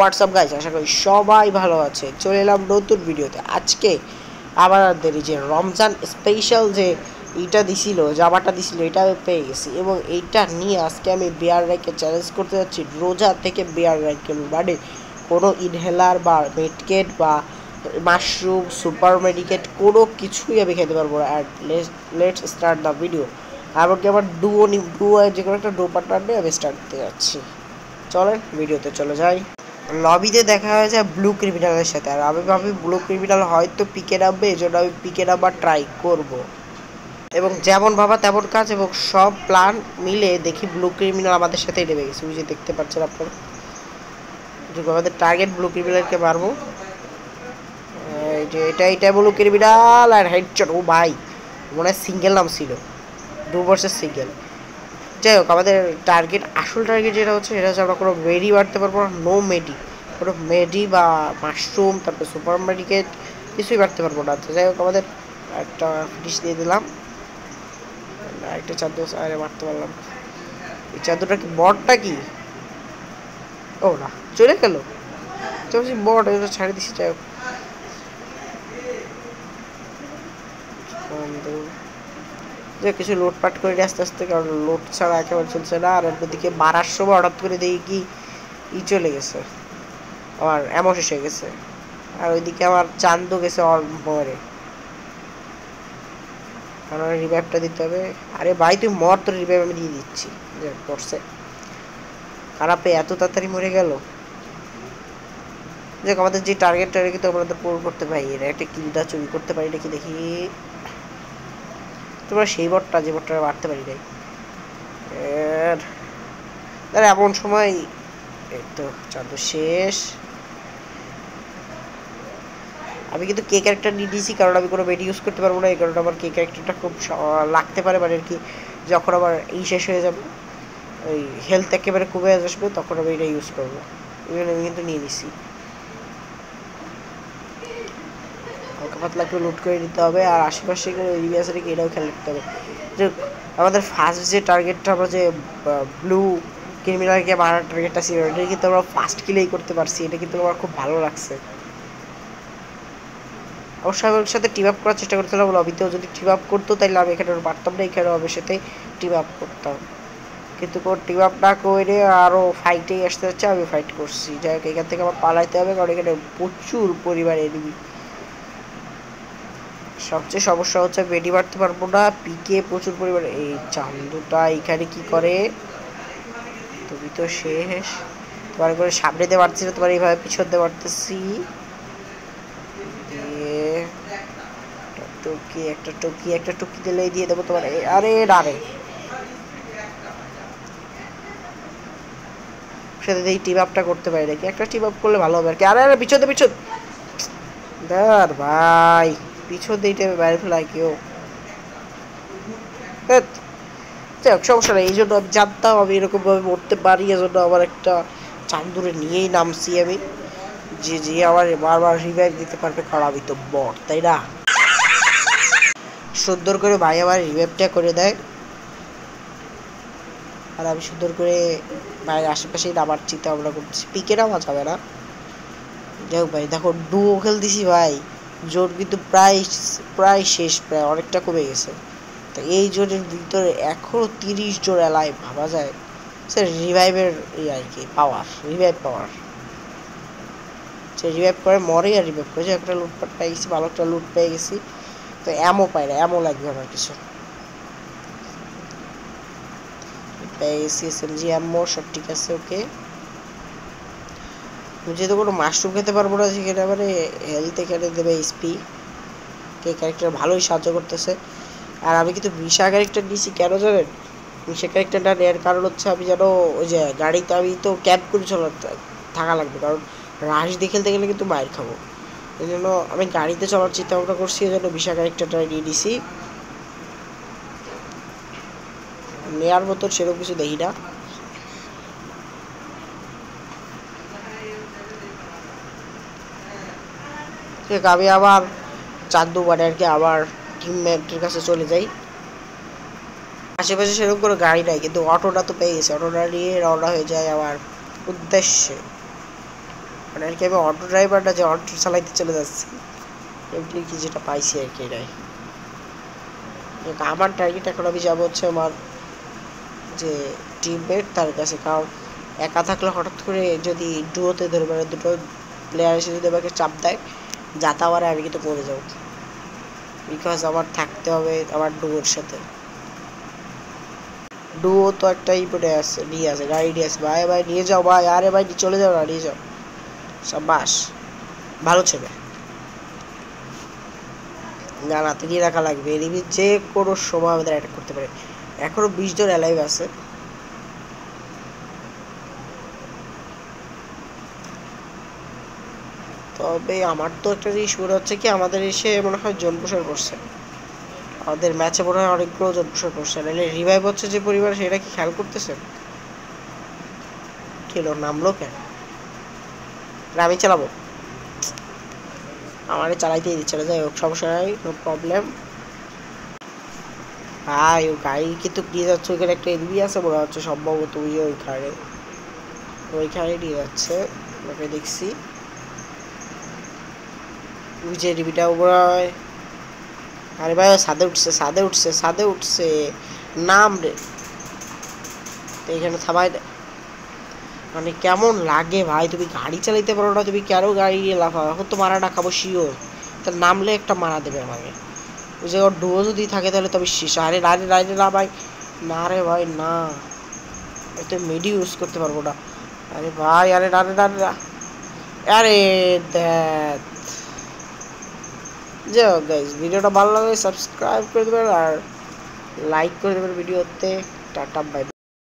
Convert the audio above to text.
WhatsApp guys, আশা করি সবাই ভালো আছে। চলে এলাম নতুন ভিডিওতে। আজকে আবার দেরি যে রমজান স্পেশাল যে এইটা দিছিল, জামাটা দিছিল, এটা আমি পেয়ে গেছি এবং এইটা নিয়ে আজকে আমি বিয়ার র্যাঙ্কে চ্যালেঞ্জ করতে যাচ্ছি। রোজা থেকে বিয়ার র্যাঙ্কে মানে কোনো ইনহেলার বা মেডকেট বা মাশরুম সুপার মেডিকেট কোনো কিছুই আমি খেতে পারবো না। And let's start the video. এমনকি আমার ডুও যে কোনো একটা ডো পার্টনার নিয়ে আমি স্টার্ট করতে যাচ্ছি। চলেন ভিডিওতে চলে যাই। লবিতে দেখা হয়ে যায় ব্লু ক্রিমিনালের সাথে, আর আমি ভাবি ব্লু ক্রিমিনাল হয়তো পিকে নামবে, এই জন্য আমি পিকে নাম্বার ট্রাই করব। এবং যেমন ভাবা তেমন কাজ, এবং সব প্ল্যান মিলে দেখি ব্লু ক্রিমিনাল আমাদের সাথেই নেমে গেছে। ওই যে দেখতে পাচ্ছেন আপনারা, আমাদের টার্গেট ব্লু ক্রিমিনালকে মারবো। এই যে এটা ব্লু ক্রিমিনাল আর হেডশট। ও ভাই, মনে হয় সিঙ্গেল নাম ছিল, 2 ভার্সেস সিঙ্গেল। যাই হোক, আমাদের আসল টার্গেট যেটা হচ্ছে সেটা হচ্ছে আমরা কোনো মেডি বাড়তে পারবো না। নো মেডি, কোনো মেডি বা মাশরুম, তারপরে সুপার মেডিকেট কিছুই বাড়তে পারবো না। তো যাই হোক, আমাদের একটা ফিনিশ দিয়ে দিলাম। একটা চাদর আরে মারতে পারলাম। এই চাদরটা কি বটটা কি? ও না, চলে গেল। তো বট, এটা ছাড়ে দিছি। যাই হোক, যে কিছু লোটপাট করে আস্তে আস্তে, কারণ লোড ছাড়া একেবারে চলছে না। আর অন্যদিকে মারার সময় হঠাৎ করে দেখি কি চলে গেছে, আমার এমন শেষ হয়ে গেছে। আর ওইদিকে আমার চান্দও গেছে মরে, কারণ রিভাইভটা দিতে হবে। আরে ভাই তুই মর, তোর রিভাইভ আমি দিয়ে দিচ্ছি। পড়ছে খারাপে এত তাড়াতাড়ি মরে গেল। দেখ, আমাদের যে টার্গেটটা রেখে তো আমাদের পূরণ করতে পারি। এটা একটা কিলটা চুরি করতে পারি নাকি দেখি। তোমরা সেই বটটা, যে বটটা মারতে পারি নাই। এমন সময় এই তো চাঁদ শেষ। আমি কিন্তু কে ক্যারেক্টার নিয়ে দিয়েছি, কারণ আমি কোনো মেডি ইউজ করতে পারবো না। এই কারণে আমার কে ক্যারেক্টারটা খুব লাগতে পারে, মানে আর কি যখন আমার এই শেষ হয়ে যাবে, ওই হেলথ একেবারে কমে আসবে, তখন আমি এটা ইউজ করবো। এই জন্য আমি কিন্তু নিয়ে নিছি। হালকা পাতলা একটু লুট করে নিতে হবে, আর আশেপাশে এরিয়া আছে নাকি এটাও খেয়াল রাখতে হবে। যে আমাদের ফার্স্ট যে টার্গেটটা, আমরা যে ব্লু ক্রিমিনালকে মারার টার্গেটটা ছিল, এটা কিন্তু আমরা ফার্স্ট কিলেই করতে পারছি। এটা কিন্তু আমার খুব ভালো লাগছে। অবশ্যই আমি ওর সাথে টিম আপ করার চেষ্টা করছিলাম লবিতেও। যদি টিম আপ করতো তাহলে আমি এখানে পারতাম না, এখানে হবে সাথে টিম আপ করতাম। কিন্তু টিম আপ না করে আরও ফাইটেই আসতে হচ্ছে। আমি ফাইট করছি। যাই হোক, এখান থেকে আমার পালাইতে হবে, কারণ এখানে প্রচুর পরিমাণে এনিমি। সবচেয়ে সমস্যা হচ্ছে বেডি মারতে পারবো না, পিকে প্রচুর পরিমাণে। এই চান্দুটা এখানে কি করে? তুমি তো শেষ। তোমার করে সামনে দিয়ে মারতেছি না, তোমার এইভাবে পিছন দিয়ে মারতেছি। একটা টুকি দিলে দিয়ে দেবো তোমার। আরে না রে, সাথে এই টিম আপটা করতে পারি নাকি? একটা টিম আপ করলে ভালো হবে আর কি। আরে আরে পিছন দাঁড় ভাই, পিছন দিয়ে বাইরে ফেলায় কেউ। যাই হোক, সমস্যা নেই। এই জন্য আমি জানতাম আমি এরকম ভাবে মরতে পারি, এজন্য আমার একটা চান্দুরে নিয়েই নামছি আমি, যে আমার বারবার রিভাইভ দিতে পারবে, কারণ আমি তো বট, তাই না? সুন্দর করে ভাই আমার রিভাইভটা করে দেয়, আর আমি সুন্দর করে ভাইয়ের আশেপাশেই নামার চিন্তা ভাবনা করতেছি। পিকে নামা যাবে না। যাই হোক ভাই, দেখো ডুও খেলতেছি ভাই, জোর কিন্তু প্রায় শেষ, প্রায় অনেকটা কমে গেছে। তো এই জোরের ভিতরে এখনও 30 জন এলাইভ, ভাবা যায়। স্যার রিভাইভের আর কি পাওয়ার, রিভাইভ পাওয়ার। সে রিভাইভ করে মরে আর রিভাইভ করে। একটা লুটপাট পেয়ে গেছি, ভালো একটা লুট পেয়ে গেছি। তো এমও পাই না, এমও লাগবে আমার কিছু। পেয়ে গেছি এসএমজি এমও, সব ঠিক আছে। ওকে, যেহেতু কোনো মাশরুম খেতে পারবো না, সেখানে মানে হেলথ এখানে দেবে এসপি। কে ক্যারেক্টার ভালোই সাহায্য করতেছে। আর আমি কিন্তু মিশা ক্যারেক্টার নিয়েছি, কেন জানেন? মিশা ক্যারেক্টারটা নেওয়ার কারণ হচ্ছে আমি যেন ওই যে গাড়িতে আমি তো ক্যাম্প করে থাকা লাগবে, কারণ রাশ দিয়ে খেলতে গেলে কিন্তু মায়ের খাবো। এই জন্য আমি গাড়িতে চলার চিন্তা ভাবনা করছি, এই জন্য মিশা ক্যারেক্টারটা নিয়ে নিছি। নেওয়ার মতো সেরকম কিছু দেখি না। আমি আবার চান্দু মানে আর কি আবার টিমমেটের কাছে চলে যাই। আশেপাশে সেরকম কোনো গাড়ি নাই, কিন্তু অটোটা তো পেয়ে গেছে। অটোটা নিয়ে রওনা হয়ে যায় আমার উদ্দেশ্যে। মানে আর কি আমি অটো ড্রাইভারটা যে অটো চালাইতে চলে যাচ্ছি এমনি কি যেটা পাইছি আর কি এটাই। আমার টার্গেট এখন আমি যাবো হচ্ছে আমার যে টিমমেট তার কাছে, কারণ একা থাকলে হঠাৎ করে যদি ডুয়োতে ধরে মানে দুটো প্লেয়ার এসে যদি আমাকে চাপ দেয় যাতাবারে আমি কিন্তু পড়ে যাবো, বিকজ আমার থাকতে হবে আমার ডুয়োর সাথে। ডুয়ো তো একটা পড়ে আছে, নিয়ে আছে গাড়ি নিয়ে আছে, ভাই ভাই নিয়ে যাও ভাই, আরে ভাই চলে যাও না, নিয়ে যাও, সাব্বাস ভালো ছেলে। না না তিরিয়ে রাখা লাগবে, এনিমি যে কোনো সময় আমাদের অ্যাটাক করতে পারে। এখনো 20 জন অ্যালাইভ আছে। তবে আমার তো একটা জিনিস মনে হচ্ছে কি আমাদের এসে মনে হয় জোন প্রসার করছে, আমাদের ম্যাচে মনে হয় অনেকগুলো জোন প্রসার করছে, নাহলে রিভাইভ হচ্ছে যে পরিবার সেটা কি খেয়াল করতেছেন? খেলো নামলো কেন? আমি চালাবো, আমারে চালাইতেই দিচ্ছে না, যাই হোক সমস্যা নাই, নো প্রবলেম। ভাই ও গাড়ি কিন্তু নিয়ে যাচ্ছে, ওইখানে একটা এনিমি আছে মনে হচ্ছে সম্ভবত, ওইখানে নিয়ে যাচ্ছে, ওকে দেখছি ওই যে এনিমিটা ওই। আরে ভাই ছাদে উঠছে, ছাদে উঠছে, ছাদে উঠছে, নাম রে। তো এখানে থামাই, মানে কেমন লাগে ভাই, তুমি গাড়ি চালাইতে পারো না, তুমি কেন গাড়ি নিয়ে লাফাও? এখন তো মারাটা খাবো শিওর, তার নামলে একটা মারা দেবে আমাকে। ওই যে ওর ডুয়ো যদি থাকে তাহলে তো আমি শেষ। আরে না রে না রে না ভাই, না রে ভাই না, তো মেডি ইউজ করতে পারবো না। আরে ভাই আরে না রে না রে না, আরে দ্যাট। যাই হোক গাইজ, ভিডিওটা ভালো লাগলে সাবস্ক্রাইব করে দেবেন আর লাইক করে দেবেন ভিডিওতে। Tata bye.